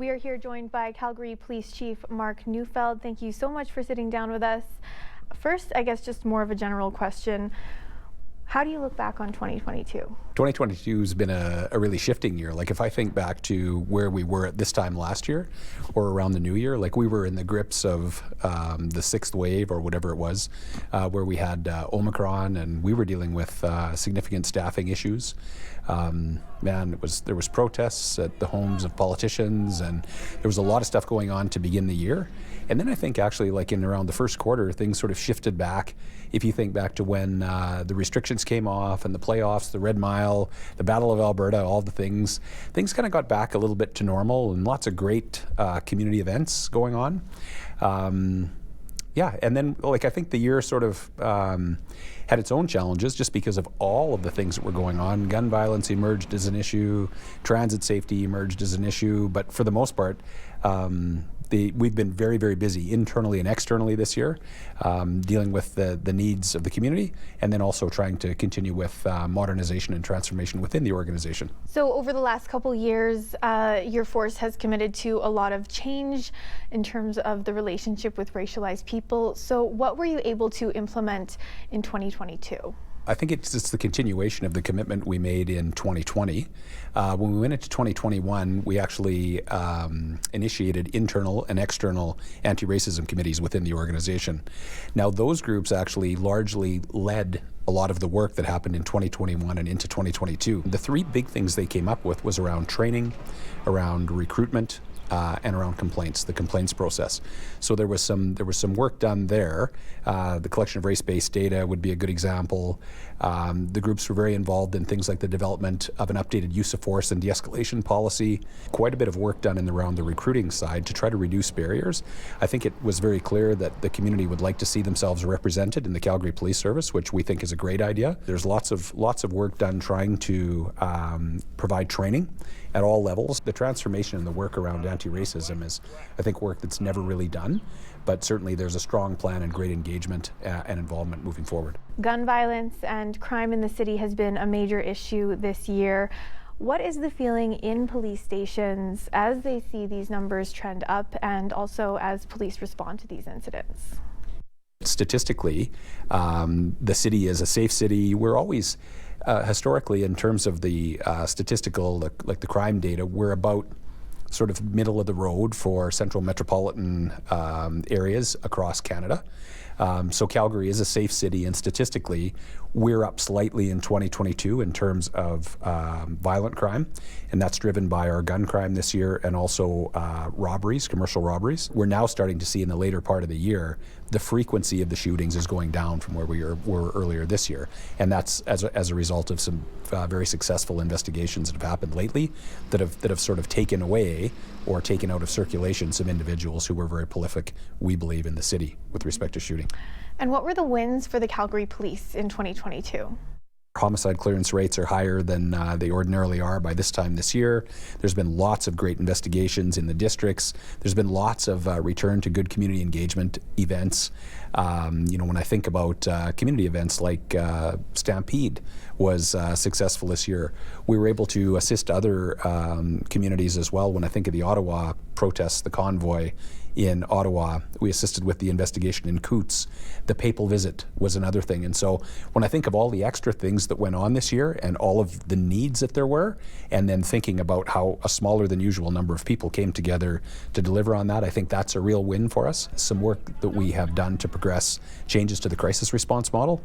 We are here joined by Calgary Police Chief Mark Neufeld. Thank you so much for sitting down with us. First, I guess just more of a general question. How do you look back on 2022? 2022 has been a really shifting year. Like if I think back to where we were at this time last year or around the new year, like we were in the grips of the sixth wave or whatever it was, where we had Omicron and we were dealing with significant staffing issues. There was protests at the homes of politicians and there was a lot of stuff going on to begin the year. And then I think actually like in around the first quarter, things sort of shifted back. If you think back to when the restrictions came off and the playoffs, the Red Mile, the Battle of Alberta, all the things kind of got back a little bit to normal and lots of great community events going on. And then like I think the year sort of had its own challenges just because of all of the things that were going on. Gun violence emerged as an issue, transit safety emerged as an issue, but for the most part, we've been very, very busy internally and externally this year, dealing with the needs of the community and then also trying to continue with modernization and transformation within the organization. So over the last couple years, your force has committed to a lot of change in terms of the relationship with racialized people. So what were you able to implement in 2022? I think it's the continuation of the commitment we made in 2020. When we went into 2021, we actually initiated internal and external anti-racism committees within the organization. Now, those groups actually largely led a lot of the work that happened in 2021 and into 2022. The three big things they came up with was around training, around recruitment, and around complaints, the complaints process. So there was some work done there. The collection of race-based data would be a good example. The groups were very involved in things like the development of an updated use of force and de-escalation policy. Quite a bit of work done around the recruiting side to try to reduce barriers. I think it was very clear that the community would like to see themselves represented in the Calgary Police Service, which we think is a great idea. There's lots of work done trying to provide training at all levels. The transformation and the work around anti-racism is, I think, work that's never really done, but certainly there's a strong plan and great engagement and involvement moving forward. Gun violence and crime in the city has been a major issue this year. What is the feeling in police stations as they see these numbers trend up and also as police respond to these incidents? Statistically, the city is a safe city. We're always historically, in terms of the statistical, like the crime data, we're about sort of middle of the road for central metropolitan areas across Canada. So Calgary is a safe city, and statistically, we're up slightly in 2022 in terms of violent crime, and that's driven by our gun crime this year and also robberies, commercial robberies. We're now starting to see in the later part of the year, the frequency of the shootings is going down from where we were earlier this year, and that's as a result of some very successful investigations that have happened lately that have sort of taken away or taken out of circulation some individuals who were very prolific, we believe, in the city with respect to shooting. And what were the wins for the Calgary Police in 2022? Homicide clearance rates are higher than they ordinarily are by this time this year. There's been lots of great investigations in the districts. There's been lots of return to good community engagement events. When I think about community events like Stampede was successful this year, we were able to assist other communities as well. When I think of the Ottawa protests, the convoy in Ottawa, we assisted with the investigation in Coots. The papal visit was another thing. And so when I think of all the extra things that went on this year and all of the needs that there were, and then thinking about how a smaller than usual number of people came together to deliver on that, I think that's a real win for us. Some work that we have done to progress changes to the crisis response model.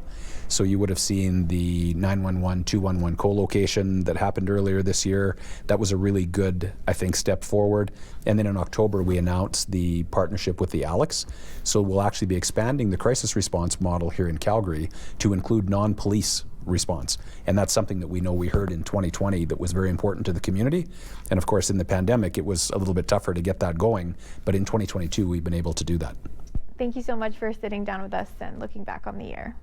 So you would have seen the 911, 211 co-location that happened earlier this year. That was a really good, I think, step forward. And then in October, we announced the partnership with the Alex. So we'll actually be expanding the crisis response model here in Calgary to include non-police response. And that's something that we know we heard in 2020 that was very important to the community. And of course, in the pandemic, it was a little bit tougher to get that going. But in 2022, we've been able to do that. Thank you so much for sitting down with us and looking back on the year.